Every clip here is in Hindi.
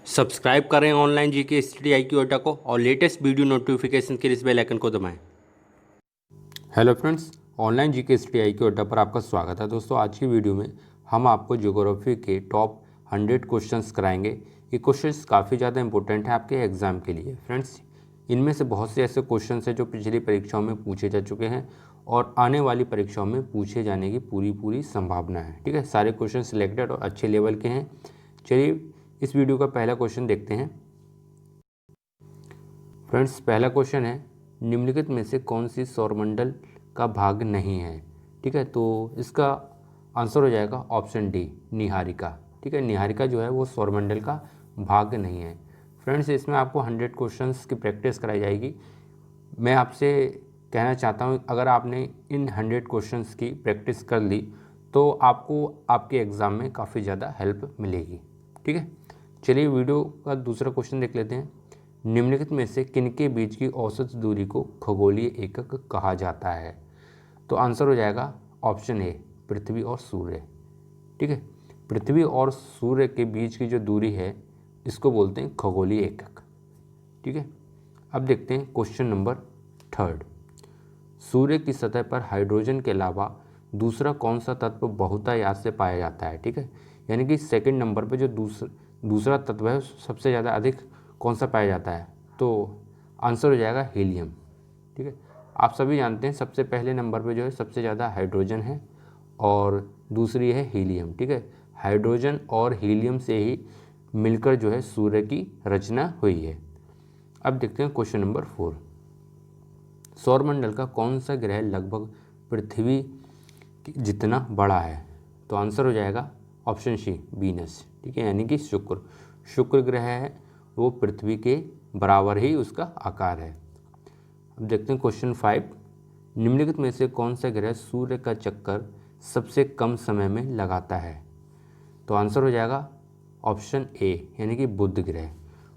सब्सक्राइब करें ऑनलाइन जीके स्टडी IQ अड्डा को और लेटेस्ट वीडियो नोटिफिकेशन के लिए इस बेल आइकन को दबाएं। Hello friends, online GK study IQ अड्डा पर आपका स्वागत है। दोस्तों, आज की वीडियो में हम आपको ज्योग्राफी के टॉप 100 क्वेश्चंस कराएंगे। ये क्वेश्चंस काफ़ी ज़्यादा इंपॉर्टेंट है आपके एग्जाम के लिए। फ्रेंड्स, इनमें से बहुत से ऐसे क्वेश्चंस हैं जो पिछली परीक्षाओं में पूछे जा चुके हैं और आने वाली परीक्षाओं में पूछे जाने की पूरी संभावना है। ठीक है, सारे क्वेश्चन सिलेक्टेड और अच्छे लेवल के हैं। चलिए इस वीडियो का पहला क्वेश्चन देखते हैं। फ्रेंड्स, पहला क्वेश्चन है, निम्नलिखित में से कौन सी सौरमंडल का भाग नहीं है। ठीक है, तो इसका आंसर हो जाएगा ऑप्शन डी, निहारिका। ठीक है, निहारिका जो है वो सौरमंडल का भाग नहीं है। फ्रेंड्स, इसमें आपको 100 क्वेश्चंस की प्रैक्टिस कराई जाएगी। मैं आपसे कहना चाहता हूँ, अगर आपने इन 100 क्वेश्चंस की प्रैक्टिस कर ली तो आपको आपके एग्ज़ाम में काफ़ी ज़्यादा हेल्प मिलेगी। ठीक है, चलिए वीडियो का दूसरा क्वेश्चन देख लेते हैं। निम्नलिखित में से किनके बीच की औसत दूरी को खगोलीय एकक कहा जाता है। तो आंसर हो जाएगा ऑप्शन ए, पृथ्वी और सूर्य। ठीक है, पृथ्वी और सूर्य के बीच की जो दूरी है इसको बोलते हैं खगोलीय एकक। ठीक है, अब देखते हैं क्वेश्चन नंबर 3। सूर्य की सतह पर हाइड्रोजन के अलावा दूसरा कौन सा तत्व बहुतायात से पाया जाता है। ठीक है, यानी कि सेकंड नंबर पे जो दूसरा तत्व है सबसे ज़्यादा अधिक कौन सा पाया जाता है, तो आंसर हो जाएगा हीलियम। ठीक है, आप सभी जानते हैं सबसे पहले नंबर पे जो है सबसे ज़्यादा हाइड्रोजन है और दूसरी है हीलियम। ठीक है, हाइड्रोजन और हीलियम से ही मिलकर जो है सूर्य की रचना हुई है। अब देखते हैं क्वेश्चन नंबर 4। सौरमंडल का कौन सा ग्रह लगभग पृथ्वी जितना बड़ा है। तो आंसर हो जाएगा ऑप्शन सी, वीनस। ठीक है, यानी कि शुक्र ग्रह है वो पृथ्वी के बराबर ही उसका आकार है। अब देखते हैं क्वेश्चन 5। निम्नलिखित में से कौन सा ग्रह सूर्य का चक्कर सबसे कम समय में लगाता है। तो आंसर हो जाएगा ऑप्शन ए, यानी कि बुध ग्रह।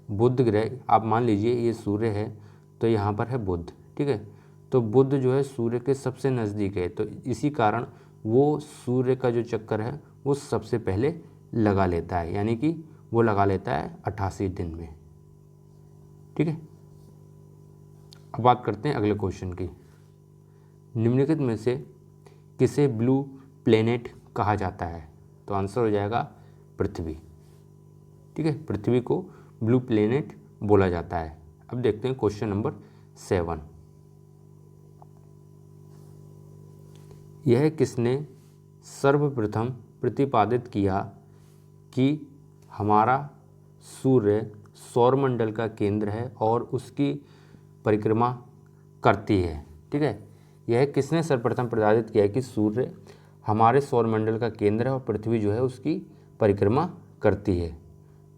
बुध ग्रह, आप मान लीजिए ये सूर्य है तो यहाँ पर है बुध। ठीक है, तो बुध जो है सूर्य के सबसे नज़दीक है, तो इसी कारण वो सूर्य का जो चक्कर है वो सबसे पहले लगा लेता है, यानी कि वो लगा लेता है 88 दिन में। ठीक है, अब बात करते हैं अगले क्वेश्चन की। निम्नलिखित में से किसे ब्लू प्लेनेट कहा जाता है। तो आंसर हो जाएगा पृथ्वी। ठीक है, पृथ्वी को ब्लू प्लेनेट बोला जाता है। अब देखते हैं क्वेश्चन नंबर 7। यह किसने सर्वप्रथम प्रतिपादित किया कि हमारा सूर्य सौरमंडल का केंद्र है और उसकी परिक्रमा करती है। ठीक है, यह किसने सर्वप्रथम प्रतिपादित किया कि सूर्य हमारे सौरमंडल का केंद्र है और पृथ्वी जो है उसकी परिक्रमा करती है।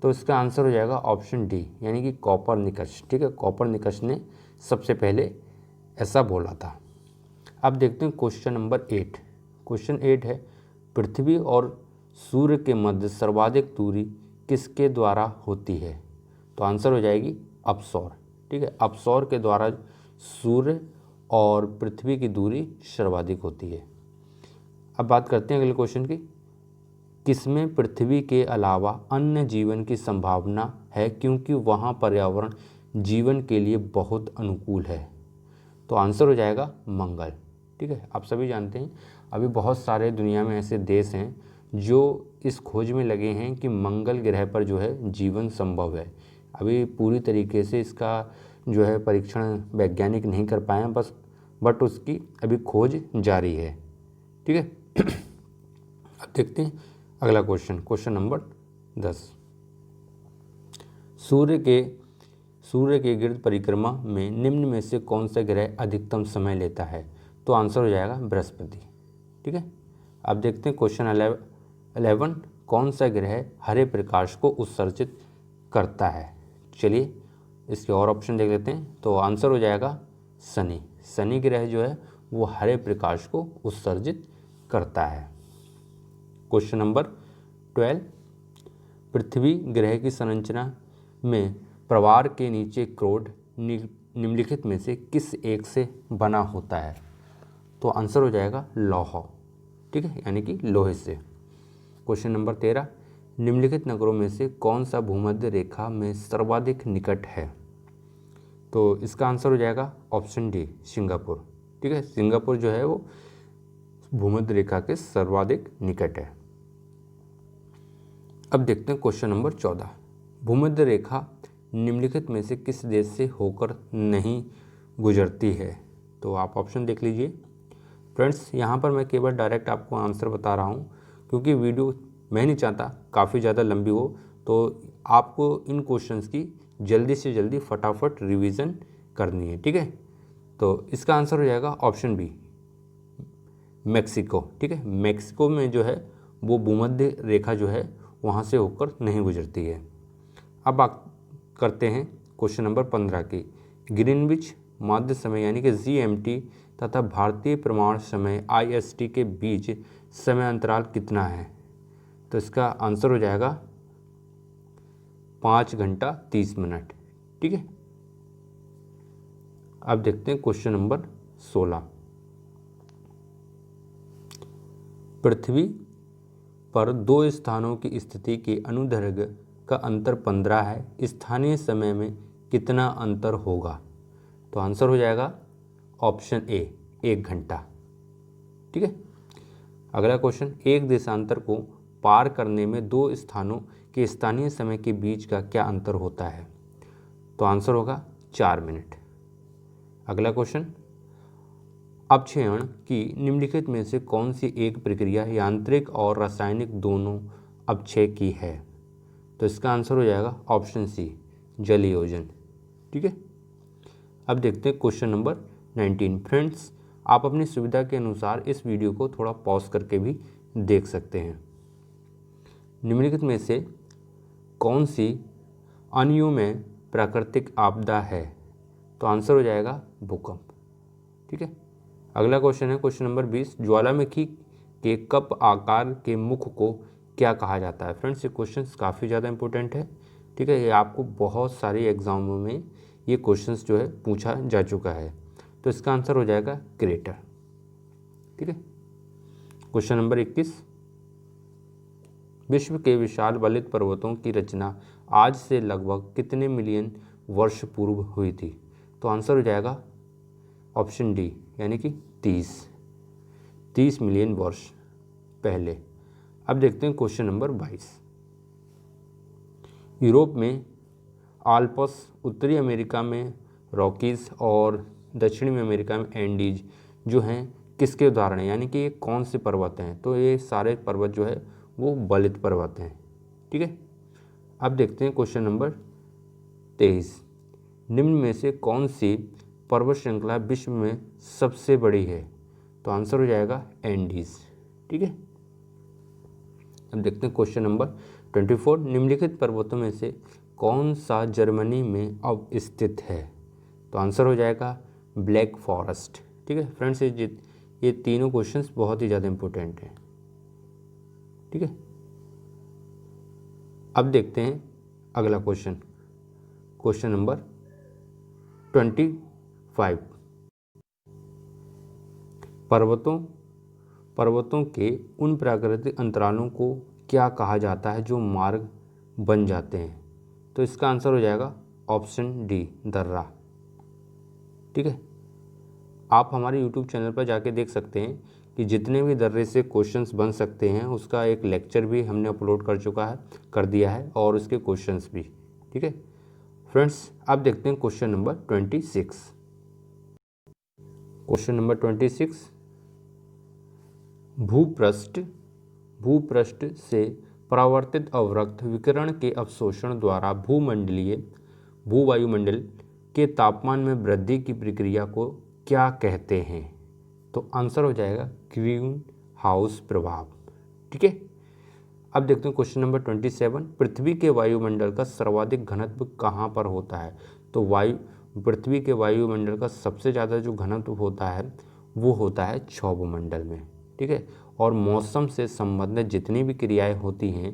तो इसका आंसर हो जाएगा ऑप्शन डी, यानी कि कोपरनिकस। ठीक है, कोपरनिकस ने सबसे पहले ऐसा बोला था। अब देखते हैं क्वेश्चन नंबर 8। क्वेश्चन 8 है, पृथ्वी और सूर्य के मध्य सर्वाधिक दूरी किसके द्वारा होती है। तो आंसर हो जाएगी अपसौर। ठीक है, अपसौर के द्वारा सूर्य और पृथ्वी की दूरी सर्वाधिक होती है। अब बात करते हैं अगले क्वेश्चन की। किसमें पृथ्वी के अलावा अन्य जीवन की संभावना है क्योंकि वहाँ पर्यावरण जीवन के लिए बहुत अनुकूल है। तो आंसर हो जाएगा मंगल। ठीक है, आप सभी जानते हैं अभी बहुत सारे दुनिया में ऐसे देश हैं जो इस खोज में लगे हैं कि मंगल ग्रह पर जो है जीवन संभव है। अभी पूरी तरीके से इसका जो है परीक्षण वैज्ञानिक नहीं कर पाए हैं, बट उसकी अभी खोज जारी है। ठीक है, अब देखते हैं अगला क्वेश्चन, क्वेश्चन नंबर 10। सूर्य के गिर्द परिक्रमा में निम्न में से कौन सा ग्रह अधिकतम समय लेता है। तो आंसर हो जाएगा बृहस्पति। ठीक है, अब देखते हैं क्वेश्चन 11। कौन सा ग्रह हरे प्रकाश को उत्सर्जित करता है। चलिए इसके और ऑप्शन देख लेते हैं। तो आंसर हो जाएगा शनि। शनि ग्रह जो है वो हरे प्रकाश को उत्सर्जित करता है। Question number 12। पृथ्वी ग्रह की संरचना में प्रवार के नीचे क्रोड निम्नलिखित में से किस एक से बना होता है। तो आंसर हो जाएगा लौह। ठीक है, यानी कि लोहे से। Question number 13। निम्नलिखित नगरों में से कौन सा भूमध्य रेखा में सर्वाधिक निकट है? तो इसका आंसर हो जाएगा ऑप्शन डी, सिंगापुर। ठीक है, सिंगापुर जो है वो भूमध्य रेखा के सर्वाधिक निकट है। अब देखते हैं क्वेश्चन नंबर 14। भूमध्य रेखा निम्नलिखित में से किस देश से होकर नहीं गुजरती है? तो आप ऑप्शन देख लीजिए। फ्रेंड्स, यहाँ पर मैं केवल डायरेक्ट आपको आंसर बता रहा हूँ, क्योंकि वीडियो मैं नहीं चाहता काफ़ी ज़्यादा लंबी हो, तो आपको इन क्वेश्चंस की जल्दी से जल्दी फटाफट रिवीजन करनी है। ठीक है, तो इसका आंसर हो जाएगा ऑप्शन बी, मैक्सिको। ठीक है, मैक्सिको में जो है वो भूमध्य रेखा जो है वहाँ से होकर नहीं गुजरती है। अब बात करते हैं क्वेश्चन नंबर 15 की। ग्रीनविच मध्य समय यानी कि GMT तथा भारतीय प्रमाण समय IST के बीच समय अंतराल कितना है? तो इसका आंसर हो जाएगा 5 घंटा 30 मिनट। ठीक है, अब देखते हैं क्वेश्चन नंबर 16। पृथ्वी पर दो स्थानों की स्थिति के अनुदैर्घ्य का अंतर 15 है, स्थानीय समय में कितना अंतर होगा? तो आंसर हो जाएगा ऑप्शन ए, 1 घंटा। ठीक है, अगला क्वेश्चन, एक देशांतर को पार करने में दो स्थानों के स्थानीय समय के बीच का क्या अंतर होता है? तो आंसर होगा 4 मिनट। अगला क्वेश्चन, अपक्षयण की निम्नलिखित में से कौन सी एक प्रक्रिया यांत्रिक और रासायनिक दोनों अपक्षय की है? तो इसका आंसर हो जाएगा ऑप्शन सी, जलयोजन। ठीक है, अब देखते हैं क्वेश्चन नंबर 19। फ्रेंड्स, आप अपनी सुविधा के अनुसार इस वीडियो को थोड़ा पॉज करके भी देख सकते हैं। निम्नलिखित में से कौन सी अनियमित में प्राकृतिक आपदा है? तो आंसर हो जाएगा भूकंप। ठीक है, अगला क्वेश्चन है क्वेश्चन नंबर 20। ज्वालामुखी के कप आकार के मुख को क्या कहा जाता है? फ्रेंड्स, ये क्वेश्चन काफ़ी ज़्यादा इंपॉर्टेंट है। ठीक है, ये आपको बहुत सारे एग्जामों में ये क्वेश्चंस जो है पूछा जा चुका है। तो इसका आंसर हो जाएगा क्रेटर। ठीक है, क्वेश्चन नंबर 21। विश्व के विशाल वलित पर्वतों की रचना आज से लगभग कितने मिलियन वर्ष पूर्व हुई थी? तो आंसर हो जाएगा ऑप्शन डी, यानी कि 30 मिलियन वर्ष पहले। अब देखते हैं क्वेश्चन नंबर 22। यूरोप में आल्प्स, उत्तरी अमेरिका में रॉकीज और दक्षिणी अमेरिका में एंडीज जो हैं किसके उदाहरण हैं, यानी कि ये कौन से पर्वत हैं? तो ये सारे पर्वत जो है वो वलित पर्वत हैं। ठीक है, अब देखते हैं क्वेश्चन नंबर 23। निम्न में से कौन सी पर्वत श्रृंखला विश्व में सबसे बड़ी है? तो आंसर हो जाएगा एंडीज। ठीक है, अब देखते हैं क्वेश्चन नंबर 24। निम्नलिखित पर्वतों में से कौन सा जर्मनी में अवस्थित है? तो आंसर हो जाएगा ब्लैक फॉरेस्ट। ठीक है फ्रेंड्स, ये तीनों क्वेश्चंस बहुत ही ज़्यादा इंपॉर्टेंट हैं। ठीक है, अब देखते हैं अगला क्वेश्चन, क्वेश्चन नंबर 25। पर्वतों के उन प्राकृतिक अंतरालों को क्या कहा जाता है जो मार्ग बन जाते हैं? तो इसका आंसर हो जाएगा ऑप्शन डी, दर्रा। ठीक है, आप हमारे YouTube चैनल पर जाके देख सकते हैं कि जितने भी दर्रे से क्वेश्चंस बन सकते हैं उसका एक लेक्चर भी हमने अपलोड कर दिया है, और उसके क्वेश्चंस भी। ठीक है फ्रेंड्स, अब देखते हैं क्वेश्चन नंबर 26। Question number 26। भूपृष्ठ से परावर्तित अवरक्त विकिरण के अवशोषण द्वारा भूवायुमंडल के तापमान में वृद्धि की प्रक्रिया को क्या कहते हैं? तो आंसर हो जाएगा ग्रीन हाउस प्रभाव। ठीक है, अब देखते हैं क्वेश्चन नंबर 27। पृथ्वी के वायुमंडल का सर्वाधिक घनत्व कहाँ पर होता है? तो पृथ्वी के वायुमंडल का सबसे ज़्यादा जो घनत्व होता है वो होता है क्षोभमंडल में। ठीक है, और मौसम से संबंधित जितनी भी क्रियाएं होती हैं,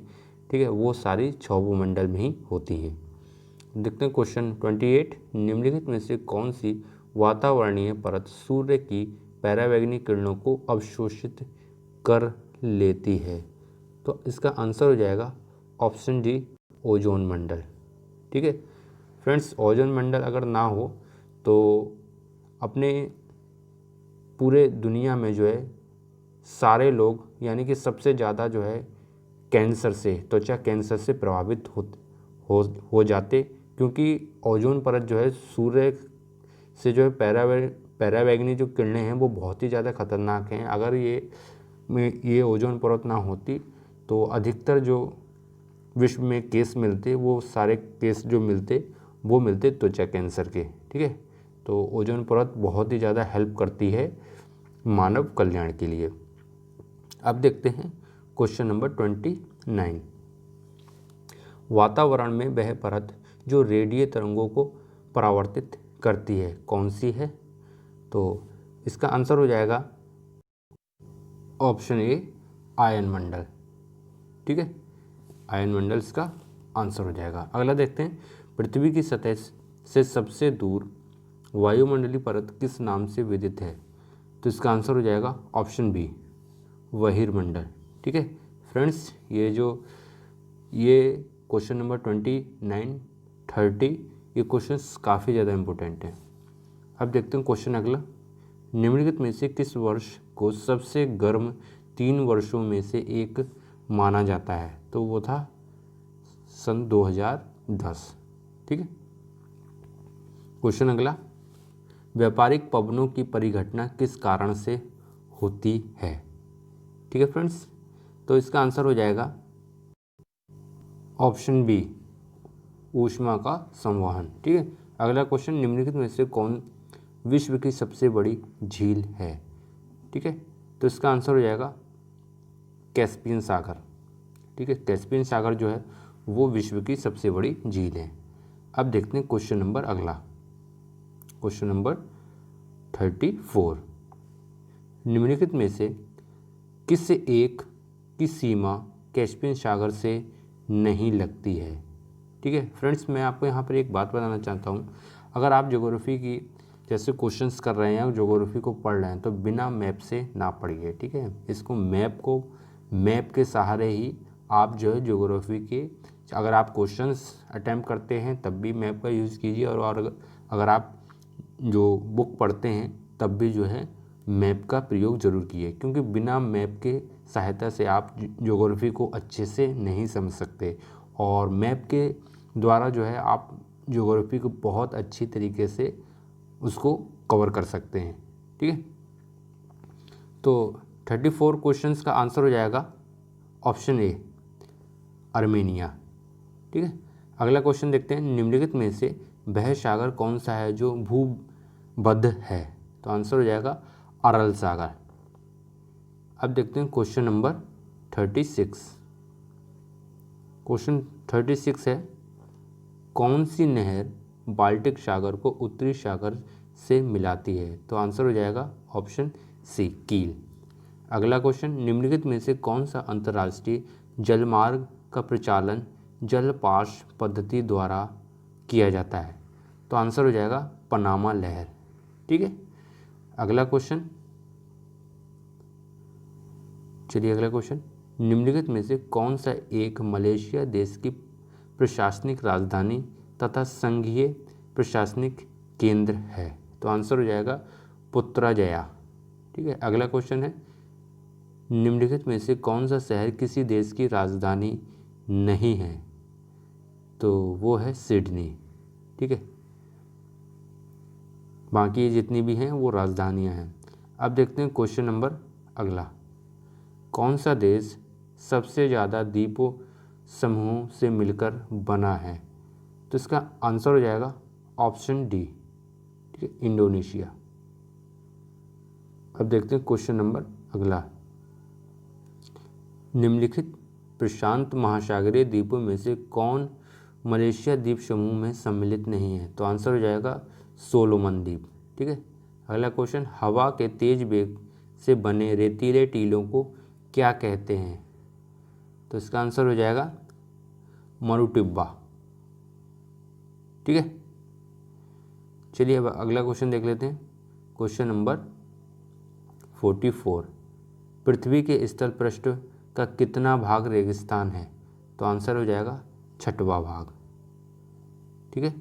ठीक है, वो सारी क्षोभमंडल में ही होती हैं। देखते हैं क्वेश्चन 28। निम्नलिखित में से कौन सी वातावरणीय परत सूर्य की परावैंगनिक किरणों को अवशोषित कर लेती है? तो इसका आंसर हो जाएगा ऑप्शन डी ओजोन मंडल। ठीक है फ्रेंड्स, ओजोन मंडल अगर ना हो तो अपने पूरे दुनिया में जो है सारे लोग यानी कि सबसे ज़्यादा जो है कैंसर से, त्वचा कैंसर से प्रभावित हो जाते, क्योंकि ओजोन परत जो है सूर्य से जो है पैरावैगनी जो किरणें हैं वो बहुत ही ज़्यादा खतरनाक हैं। अगर ये ओजोन परत ना होती तो अधिकतर जो विश्व में केस मिलते वो सारे केस जो मिलते त्वचा कैंसर के। ठीक है, तो ओजोन परत बहुत ही ज़्यादा हेल्प करती है मानव कल्याण के लिए। अब देखते हैं क्वेश्चन नंबर 29। वातावरण में वह परत जो रेडियो तरंगों को परावर्तित करती है कौन सी है? तो इसका आंसर हो जाएगा ऑप्शन ए आयन मंडल। ठीक है, आयन मंडल इसका आंसर हो जाएगा। अगला देखते हैं, पृथ्वी की सतह से सबसे दूर वायुमंडलीय परत किस नाम से विदित है? तो इसका आंसर हो जाएगा ऑप्शन बी बहिर्मंडल। ठीक है फ्रेंड्स, ये क्वेश्चन नंबर 29, 30 ये क्वेश्चंस काफ़ी ज़्यादा इम्पोर्टेंट हैं। अब देखते हैं क्वेश्चन अगला, निम्नलिखित में से किस वर्ष को सबसे गर्म 3 वर्षों में से एक माना जाता है? तो वो था सन 2010। ठीक है, क्वेश्चन अगला, व्यापारिक पवनों की परिघटना किस कारण से होती है? ठीक है फ्रेंड्स, तो इसका आंसर हो जाएगा ऑप्शन बी ऊष्मा का संवहन। ठीक है, अगला क्वेश्चन, निम्नलिखित में से कौन विश्व की सबसे बड़ी झील है? ठीक है, तो इसका आंसर हो जाएगा कैस्पियन सागर। ठीक है, कैस्पियन सागर जो है वो विश्व की सबसे बड़ी झील है। अब देखते हैं क्वेश्चन नंबर अगला, क्वेश्चन नंबर 34, निम्नलिखित में से किस एक की सीमा कैस्पियन सागर से नहीं लगती है? ठीक है फ्रेंड्स, मैं आपको यहाँ पर एक बात बताना चाहता हूँ, अगर आप ज्योग्राफी की जैसे क्वेश्चंस कर रहे हैं, ज्योग्राफी को पढ़ रहे हैं, तो बिना मैप से ना पढ़िए। ठीक है, इसको मैप के सहारे ही आप जो है ज्योग्राफी के, अगर आप क्वेश्चंस अटैम्प्ट करते हैं तब भी मैप का यूज़ कीजिए, और अगर आप जो बुक पढ़ते हैं तब भी जो है मैप का प्रयोग जरूर कीजिए, क्योंकि बिना मैप के सहायता से आप ज्योग्राफी को अच्छे से नहीं समझ सकते, और मैप के द्वारा जो है आप ज्योग्राफी को बहुत अच्छी तरीके से उसको कवर कर सकते हैं। ठीक है, तो 34 क्वेश्चंस का आंसर हो जाएगा ऑप्शन ए आर्मेनिया। ठीक है, अगला क्वेश्चन देखते हैं, निम्नलिखित में से वह सागर कौन सा है जो भूबद्ध है? तो आंसर हो जाएगा अरल सागर। अब देखते हैं क्वेश्चन नंबर 36। क्वेश्चन 36 है, कौन सी नहर बाल्टिक सागर को उत्तरी सागर से मिलाती है? तो आंसर हो जाएगा ऑप्शन सी कील। अगला क्वेश्चन, निम्नलिखित में से कौन सा अंतर्राष्ट्रीय जलमार्ग का प्रचालन जलपाश पद्धति द्वारा किया जाता है? तो आंसर हो जाएगा पनामा लहर। ठीक है, अगला क्वेश्चन, चलिए अगला क्वेश्चन, निम्नलिखित में से कौन सा एक मलेशिया देश की प्रशासनिक राजधानी तथा संघीय प्रशासनिक केंद्र है? तो आंसर हो जाएगा पुत्रजया। ठीक है, अगला क्वेश्चन है, निम्नलिखित में से कौन सा शहर किसी देश की राजधानी नहीं है? तो वो है सिडनी। ठीक है, बाकी जितनी भी हैं वो राजधानियां हैं। अब देखते हैं क्वेश्चन नंबर अगला, कौन सा देश सबसे ज़्यादा द्वीपों समूहों से मिलकर बना है? तो इसका आंसर हो जाएगा ऑप्शन डी, ठीक है, इंडोनेशिया। अब देखते हैं क्वेश्चन नंबर अगला, निम्नलिखित प्रशांत महासागरीय द्वीपों में से कौन मलेशिया द्वीप समूह में सम्मिलित नहीं है? तो आंसर हो जाएगा सोलोमन द्वीप। ठीक है, अगला क्वेश्चन, हवा के तेज वेग से बने रेतीले टीलों को क्या कहते हैं? तो इसका आंसर हो जाएगा मरुटिब्बा। ठीक है, चलिए अब अगला क्वेश्चन देख लेते हैं। क्वेश्चन नंबर 44, पृथ्वी के स्थल पृष्ठ का कितना भाग रेगिस्तान है? तो आंसर हो जाएगा छठवां भाग। ठीक है,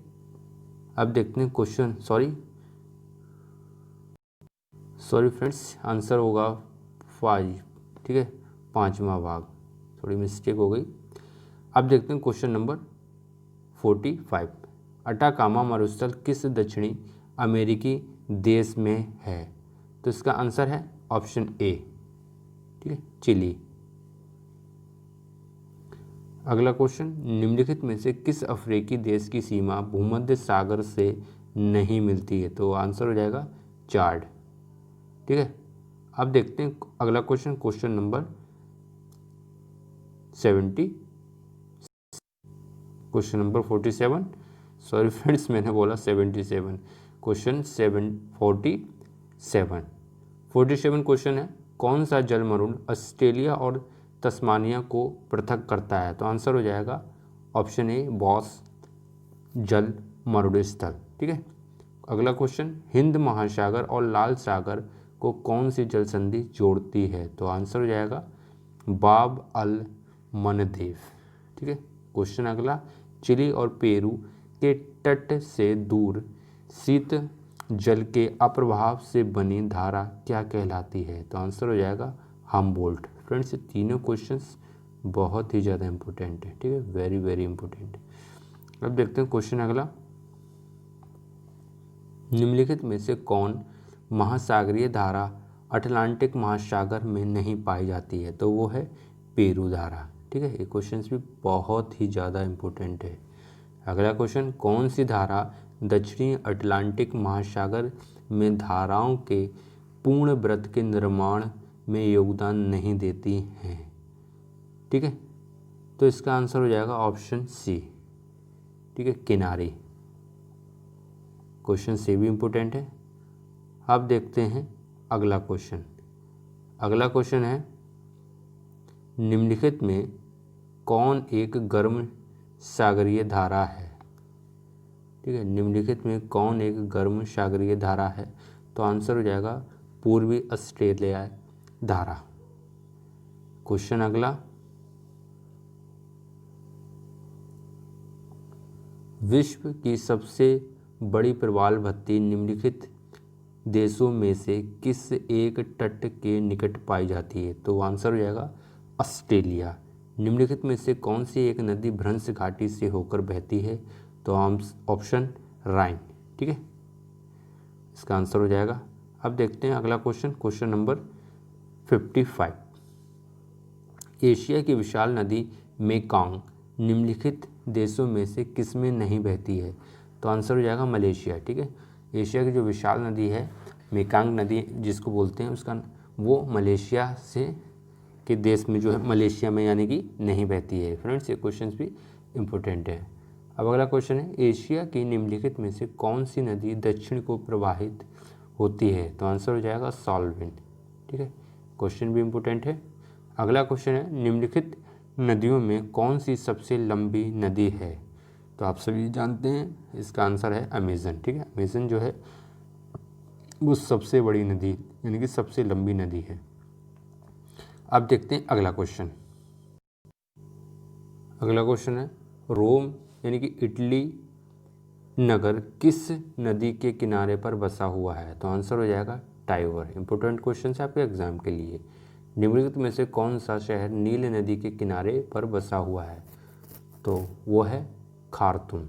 अब देखते हैं क्वेश्चन, सॉरी फ्रेंड्स, आंसर होगा 5। ठीक है, पाँचवा भाग, थोड़ी मिस्टेक हो गई। अब देखते हैं क्वेश्चन नंबर 45। अटाकामा मरुस्थल किस दक्षिणी अमेरिकी देश में है? तो इसका आंसर है ऑप्शन ए, ठीक है, चिली। अगला क्वेश्चन, निम्नलिखित में से किस अफ्रीकी देश की सीमा भूमध्य सागर से नहीं मिलती है? तो आंसर हो जाएगा चाड। ठीक है, अब देखते हैं अगला question, question number 70, question number 47, sorry friends मैंने बोला 77, क्वेश्चन 47 क्वेश्चन है, कौन सा जलमरून ऑस्ट्रेलिया और तस्मानिया को पृथक करता है? तो आंसर हो जाएगा ऑप्शन ए, बॉस जल मरुस्थल। ठीक है, अगला क्वेश्चन, हिंद महासागर और लाल सागर को कौन सी जल संधि जोड़ती है? तो आंसर हो जाएगा बाब अल मनदेव। ठीक है, क्वेश्चन अगला, चिली और पेरू के तट से दूर शीत जल के अप्रभाव से बनी धारा क्या कहलाती है? तो आंसर हो जाएगा हम्बोल्ट। फ्रेंड्स, तीनों क्वेश्चंस बहुत ही ज़्यादा इंपॉर्टेंट है। ठीक है, वेरी वेरी इंपॉर्टेंट। अब देखते हैं क्वेश्चन अगला, निम्नलिखित में से कौन महासागरीय धारा अटलांटिक महासागर में नहीं पाई जाती है? तो वो है पेरू धारा। ठीक है, ये क्वेश्चन भी बहुत ही ज़्यादा इम्पोर्टेंट है। अगला क्वेश्चन, कौन सी धारा दक्षिणी अटलांटिक महासागर में धाराओं के पूर्ण वृत्त के निर्माण में योगदान नहीं देती हैं? ठीक है, तो इसका आंसर हो जाएगा ऑप्शन सी। ठीक है, किनारे। क्वेश्चन सी भी इम्पोर्टेंट है। अब देखते हैं अगला क्वेश्चन। अगला क्वेश्चन है, निम्नलिखित में कौन एक गर्म सागरीय धारा है? ठीक है, निम्नलिखित में कौन एक गर्म सागरीय धारा है? तो आंसर हो जाएगा पूर्वी ऑस्ट्रेलिया धारा। क्वेश्चन अगला, विश्व की सबसे बड़ी प्रवाल भट्टी निम्नलिखित देशों में से किस एक तट के निकट पाई जाती है? तो आंसर हो जाएगा ऑस्ट्रेलिया। निम्नलिखित में से कौन सी एक नदी भ्रंश घाटी से होकर बहती है? तो ऑप्शन राइन। ठीक है, इसका आंसर हो जाएगा। अब देखते हैं अगला क्वेश्चन, क्वेश्चन नंबर 55। एशिया की विशाल नदी मेकॉन्ग निम्नलिखित देशों में से किस में नहीं बहती है? तो आंसर हो जाएगा मलेशिया। ठीक है, एशिया की जो विशाल नदी है मेकॉन्ग नदी जिसको बोलते हैं, उसका वो मलेशिया से के देश में जो है, मलेशिया में यानी कि नहीं बहती है। फ्रेंड्स, ये क्वेश्चन भी इम्पोर्टेंट है। अब अगला क्वेश्चन है, एशिया की निम्नलिखित में से कौन सी नदी दक्षिण को प्रवाहित होती है? तो आंसर हो जाएगा सॉल्वेन। ठीक है, क्वेश्चन भी इम्पोर्टेंट है। अगला क्वेश्चन है, निम्नलिखित नदियों में कौन सी सबसे लंबी नदी है? तो आप सभी जानते हैं इसका आंसर है अमेजन। ठीक है, अमेजन जो है वो सबसे बड़ी नदी यानी कि सबसे लंबी नदी है। अब देखते हैं अगला क्वेश्चन। अगला क्वेश्चन है, रोम यानी कि इटली नगर किस नदी के किनारे पर बसा हुआ है? तो आंसर हो जाएगा टाइबर। इंपॉर्टेंट क्वेश्चन है आपके एग्जाम के लिए। निम्नलिखित में से कौन सा शहर नील नदी के किनारे पर बसा हुआ है? तो वो है खार्तूम।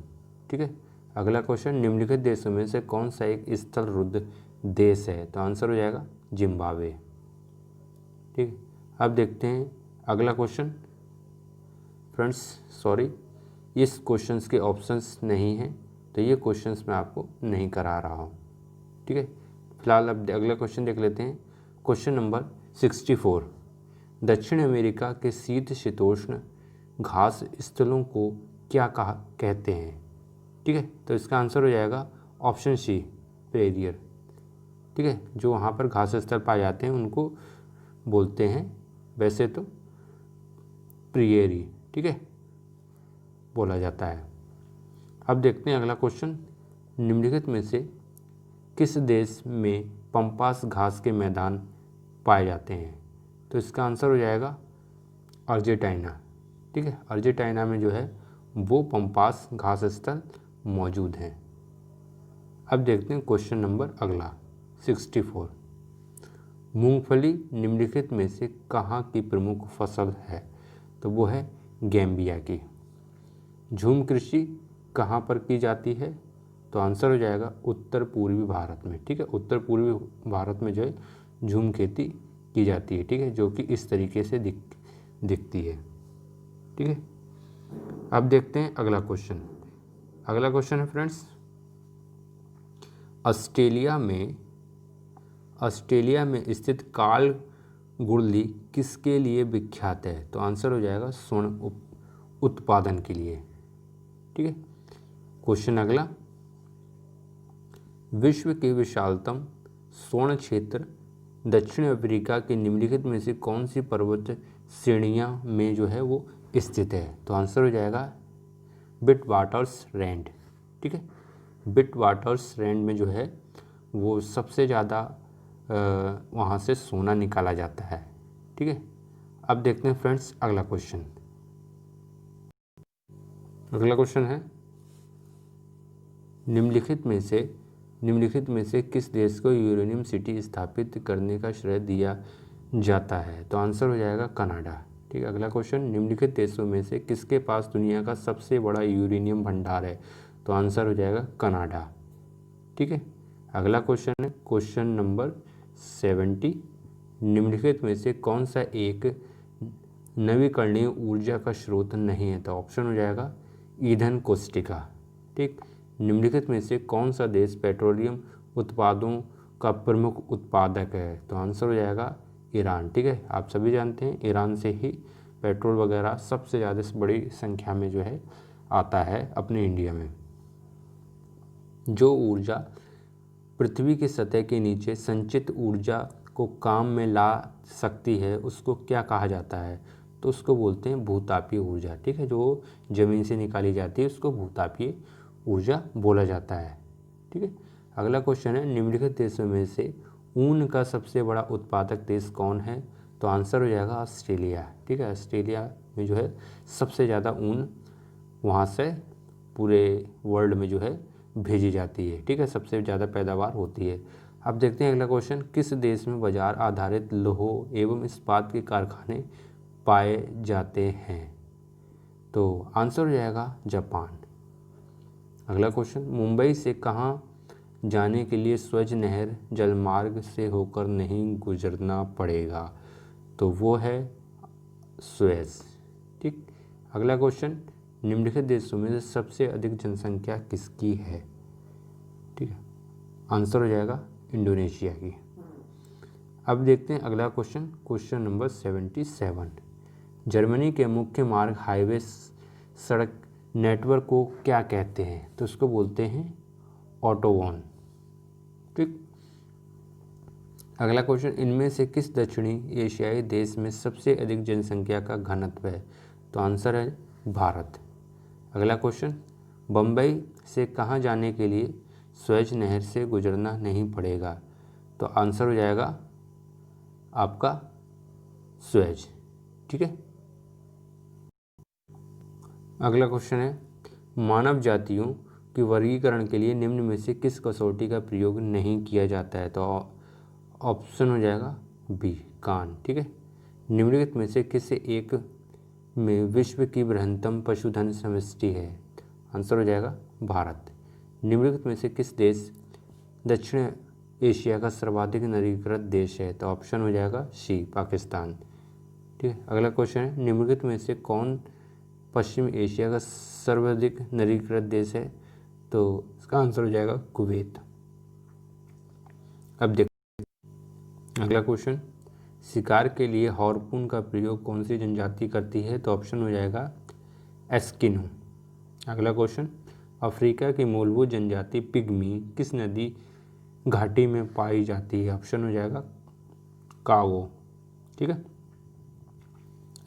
ठीक है, अगला क्वेश्चन, निम्नलिखित देशों में से कौन सा एक स्थल रुद्ध देश है? तो आंसर हो जाएगा जिम्बाब्वे। ठीक है, अब देखते हैं अगला क्वेश्चन। फ्रेंड्स सॉरी, इस क्वेश्चंस के ऑप्शंस नहीं हैं, तो ये क्वेश्चंस मैं आपको नहीं करा रहा हूँ। ठीक है, फिलहाल अब अगला क्वेश्चन देख लेते हैं। क्वेश्चन नंबर 64, दक्षिण अमेरिका के शीतोष्ण घास स्थलों को क्या कहते हैं? ठीक है, तो इसका आंसर हो जाएगा ऑप्शन सी, प्रेरियर। ठीक है, जो वहाँ पर घास स्थल पाए जाते हैं उनको बोलते हैं वैसे तो प्रियरी। ठीक है, बोला जाता है। अब देखते हैं अगला क्वेश्चन, निम्नलिखित में से किस देश में पंपास घास के मैदान पाए जाते हैं? तो इसका आंसर हो जाएगा अर्जेंटीना। ठीक है, अर्जेंटीना में जो है वो पम्पास घास स्थल मौजूद हैं। अब देखते हैं क्वेश्चन नंबर अगला 64। मूंगफली निम्नलिखित में से कहाँ की प्रमुख फसल है? तो वो है गैम्बिया की। झूम कृषि कहाँ पर की जाती है? तो आंसर हो जाएगा उत्तर पूर्वी भारत में। ठीक है, उत्तर पूर्वी भारत में जो है झूम खेती की जाती है। ठीक है, जो कि इस तरीके से दिखती है। ठीक है, अब देखते हैं अगला क्वेश्चन। अगला क्वेश्चन है फ्रेंड्स, ऑस्ट्रेलिया में स्थित काल गुड़ली किसके लिए विख्यात है? तो आंसर हो जाएगा स्वर्ण उत्पादन के लिए। ठीक है, क्वेश्चन अगला, विश्व के विशालतम स्वर्ण क्षेत्र दक्षिण अफ्रीका के निम्नलिखित में से कौन सी पर्वत श्रेणियां में जो है वो स्थित है? तो आंसर हो जाएगा विटवाटरसरैंड। ठीक है, विटवाटरसरैंड में जो है वो सबसे ज़्यादा वहाँ से सोना निकाला जाता है। ठीक है, अब देखते हैं फ्रेंड्स अगला क्वेश्चन। अगला क्वेश्चन है, निम्नलिखित में से किस देश को यूरेनियम सिटी स्थापित करने का श्रेय दिया जाता है? तो आंसर हो जाएगा कनाडा। ठीक है, अगला क्वेश्चन, निम्नलिखित देशों में से किसके पास दुनिया का सबसे बड़ा यूरेनियम भंडार है? तो आंसर हो जाएगा कनाडा। ठीक है, अगला क्वेश्चन है क्वेश्चन नंबर 70। निम्नलिखित में से कौन सा एक नवीकरणीय ऊर्जा का स्रोत नहीं है? तो ऑप्शन हो जाएगा ईंधन कोष्टिका। ठीक, निम्नलिखित में से कौन सा देश पेट्रोलियम उत्पादों का प्रमुख उत्पादक है? तो आंसर हो जाएगा ईरान। ठीक है, आप सभी जानते हैं ईरान से ही पेट्रोल वगैरह सबसे ज़्यादा बड़ी संख्या में जो है आता है अपने इंडिया में। जो ऊर्जा पृथ्वी की सतह के नीचे संचित ऊर्जा को काम में ला सकती है उसको क्या कहा जाता है? तो उसको बोलते हैं भूतापीय ऊर्जा। ठीक है, जो ज़मीन से निकाली जाती है उसको भूतापीय ऊर्जा बोला जाता है। ठीक है, अगला क्वेश्चन है, निम्नलिखित देशों में से ऊन का सबसे बड़ा उत्पादक देश कौन है? तो आंसर हो जाएगा ऑस्ट्रेलिया। ठीक है, ऑस्ट्रेलिया में जो है सबसे ज़्यादा ऊन वहाँ से पूरे वर्ल्ड में जो है भेजी जाती है। ठीक है, सबसे ज़्यादा पैदावार होती है। अब देखते हैं अगला क्वेश्चन, किस देश में बाजार आधारित लौह एवं इस्पात के कारखाने पाए जाते हैं? तो आंसर हो जाएगा जापान। अगला क्वेश्चन, मुंबई से कहाँ जाने के लिए स्वच्छ नहर जलमार्ग से होकर नहीं गुजरना पड़ेगा? तो वो है सुएज। ठीक, अगला क्वेश्चन, निम्नलिखित देशों में से सबसे अधिक जनसंख्या किसकी है? ठीक है, आंसर हो जाएगा इंडोनेशिया की। अब देखते हैं अगला क्वेश्चन, क्वेश्चन नंबर 77। जर्मनी के मुख्य मार्ग हाईवे सड़क नेटवर्क को क्या कहते हैं? तो उसको बोलते हैं ऑटोबान। ठीक, अगला क्वेश्चन, इनमें से किस दक्षिणी एशियाई देश में सबसे अधिक जनसंख्या का घनत्व है? तो आंसर है भारत। अगला क्वेश्चन, बम्बई से कहाँ जाने के लिए स्वेज नहर से गुजरना नहीं पड़ेगा? तो आंसर हो जाएगा आपका स्वेज। ठीक है, अगला क्वेश्चन है, मानव जातियों के वर्गीकरण के लिए निम्न में से किस कसौटी का प्रयोग नहीं किया जाता है? तो ऑप्शन हो जाएगा बी कान। ठीक है, निम्नलिखित में से किस एक में विश्व की बृहत्तम पशुधन समष्टि है? आंसर हो जाएगा भारत। निम्नलिखित में से किस देश दक्षिण एशिया का सर्वाधिक नवीकृत देश है? तो ऑप्शन हो जाएगा सी पाकिस्तान। ठीक है, अगला क्वेश्चन है, निम्नलिखित में से कौन पश्चिम एशिया का सर्वाधिक नवीकृत देश है? तो इसका आंसर हो जाएगा कुवैत। अब देख अगला क्वेश्चन, शिकार के लिए हार्पून का प्रयोग कौन सी जनजाति करती है? तो ऑप्शन हो जाएगा एस्किनो। अगला क्वेश्चन, अफ्रीका की मूलभूत जनजाति पिग्मी किस नदी घाटी में पाई जाती है? ऑप्शन हो जाएगा कावो। ठीक है,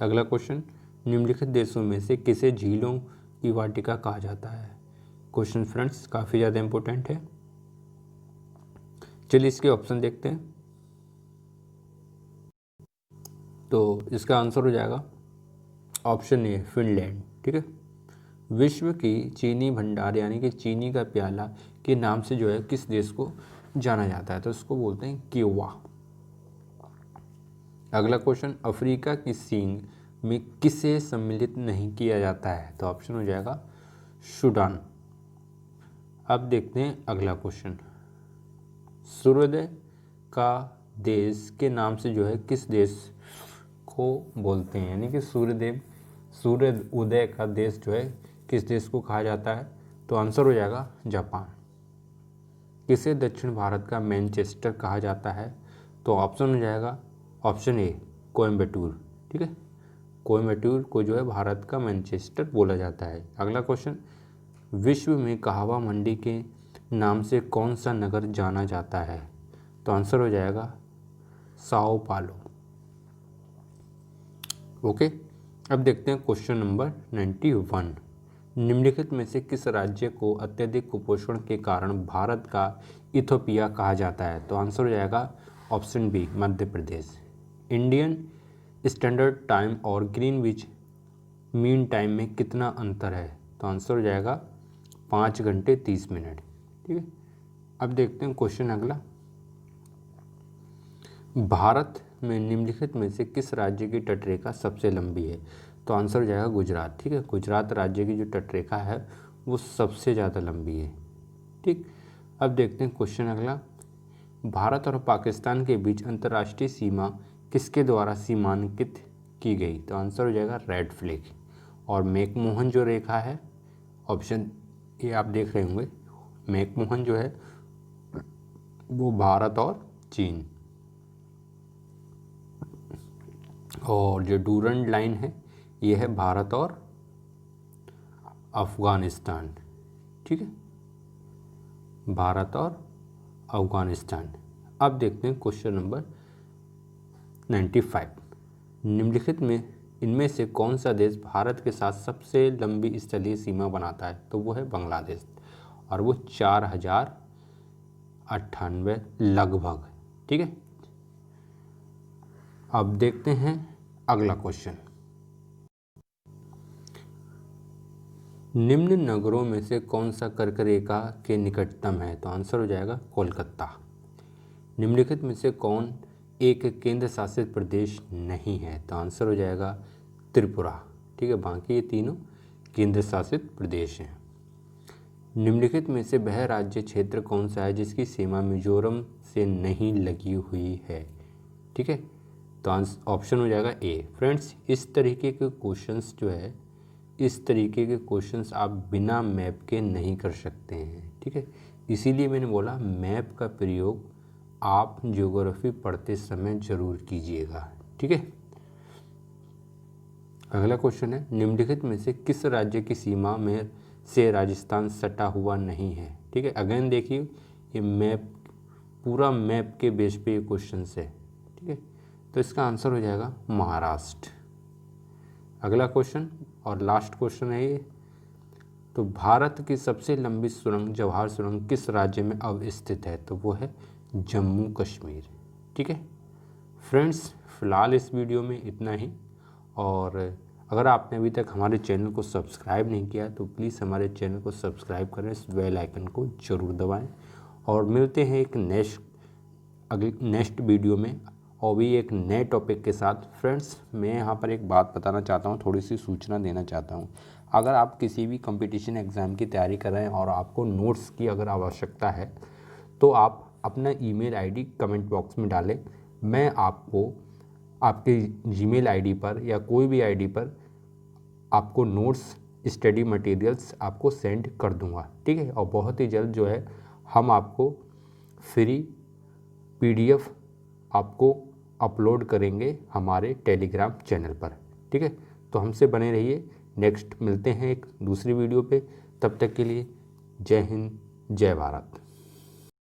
अगला क्वेश्चन, निम्नलिखित देशों में से किसे झीलों की वाटिका कहा जाता है? क्वेश्चन फ्रेंड्स काफ़ी ज़्यादा इंपॉर्टेंट है। चलिए इसके ऑप्शन देखते हैं। तो इसका आंसर हो जाएगा ऑप्शन ए फिनलैंड। ठीक है। विश्व की चीनी भंडार यानी कि चीनी का प्याला के नाम से जो है किस देश को जाना जाता है, तो इसको बोलते हैं क्यूबा। अगला क्वेश्चन, अफ्रीका की सींग में किसे सम्मिलित नहीं किया जाता है, तो ऑप्शन हो जाएगा सूडान। अब देखते हैं अगला क्वेश्चन, सूर्योदय का देश के नाम से जो है किस देश को बोलते हैं, यानी कि सूर्य उदय का देश जो है किस देश को कहा जाता है, तो आंसर हो जाएगा जापान। किसे दक्षिण भारत का मैनचेस्टर कहा जाता है, तो ऑप्शन हो जाएगा ऑप्शन ए कोयम्बटूर। ठीक है, कोयम्बटूर को जो है भारत का मैनचेस्टर बोला जाता है। अगला क्वेश्चन, विश्व में कहवा मंडी के नाम से कौन सा नगर जाना जाता है, तो आंसर हो जाएगा साओ पालो। ओके, अब देखते हैं क्वेश्चन नंबर 91। निम्नलिखित में से किस राज्य को अत्यधिक कुपोषण के कारण भारत का इथोपिया कहा जाता है, तो आंसर हो जाएगा option B Madhya Pradesh. Indian standard time और ग्रीनविच मीन टाइम में कितना अंतर है, तो आंसर हो जाएगा 5 घंटे 30 मिनट। ठीक है, अब देखते हैं क्वेश्चन अगला, भारत में निम्नलिखित में से किस राज्य की तटरेखा सबसे लंबी है, तो आंसर हो जाएगा गुजरात। ठीक है, गुजरात राज्य की जो तटरेखा है वो सबसे ज़्यादा लंबी है। ठीक, अब देखते हैं क्वेश्चन अगला, भारत और पाकिस्तान के बीच अंतर्राष्ट्रीय सीमा किसके द्वारा सीमांकित की गई, तो आंसर हो जाएगा रेड फ्लैग। और मैकमोहन जो रेखा है, ऑप्शन ए आप देख रहे होंगे, मैकमोहन जो है वो भारत और चीन, और जो डूरंड लाइन है ये है भारत और अफगानिस्तान। ठीक है, भारत और अफगानिस्तान। अब देखते हैं क्वेश्चन नंबर 95। निम्नलिखित में इनमें से कौन सा देश भारत के साथ सबसे लंबी स्थलीय सीमा बनाता है, तो वो है बांग्लादेश, और वो 4098 लगभग। ठीक है, अब देखते हैं अगला क्वेश्चन, निम्न नगरों में से कौन सा कर्क रेखा के निकटतम है, तो आंसर हो जाएगा कोलकाता। निम्नलिखित में से कौन एक केंद्र शासित प्रदेश नहीं है, तो आंसर हो जाएगा त्रिपुरा। ठीक है, बाकी ये तीनों केंद्र शासित प्रदेश हैं। निम्नलिखित में से वह राज्य क्षेत्र कौन सा है जिसकी सीमा मिजोरम से नहीं लगी हुई है। ठीक है, तो ऑप्शन हो जाएगा ए। फ्रेंड्स, इस तरीके के क्वेश्चंस जो है, इस तरीके के क्वेश्चंस आप बिना मैप के नहीं कर सकते हैं। ठीक है, इसीलिए मैंने बोला मैप का प्रयोग आप ज्योग्राफी पढ़ते समय जरूर कीजिएगा। ठीक है, अगला क्वेश्चन है, निम्नलिखित में से किस राज्य की सीमा में से राजस्थान सटा हुआ नहीं है। ठीक है, अगेन देखिए ये मैप, पूरा मैप के बेस पे ये क्वेश्चन है। ठीक है, तो इसका आंसर हो जाएगा महाराष्ट्र। अगला क्वेश्चन और लास्ट क्वेश्चन है ये, तो भारत की सबसे लंबी सुरंग जवाहर सुरंग किस राज्य में अवस्थित है, तो वो है जम्मू कश्मीर। ठीक है फ्रेंड्स, फ़िलहाल इस वीडियो में इतना ही, और अगर आपने अभी तक हमारे चैनल को सब्सक्राइब नहीं किया तो प्लीज़ हमारे चैनल को सब्सक्राइब करें, इस बेल आइकन को ज़रूर दबाएं, और मिलते हैं एक नेक्स्ट वीडियो में और भी एक नए टॉपिक के साथ। फ्रेंड्स, मैं यहाँ पर एक बात बताना चाहता हूँ, थोड़ी सी सूचना देना चाहता हूँ। अगर आप किसी भी कंपटीशन एग्ज़ाम की तैयारी कर रहे हैं और आपको नोट्स की अगर आवश्यकता है तो आप अपना ईमेल आईडी कमेंट बॉक्स में डालें, मैं आपको आपके जीमेल आईडी पर या कोई भी आईडी पर आपको नोट्स, स्टडी मटेरियल्स आपको सेंड कर दूंगा। ठीक है, और बहुत ही जल्द जो है हम आपको फ्री PDF आपको अपलोड करेंगे हमारे टेलीग्राम चैनल पर। ठीक है, तो हमसे बने रहिए। नेक्स्ट मिलते हैं एक दूसरी वीडियो पे, तब तक के लिए जय हिंद, जय भारत।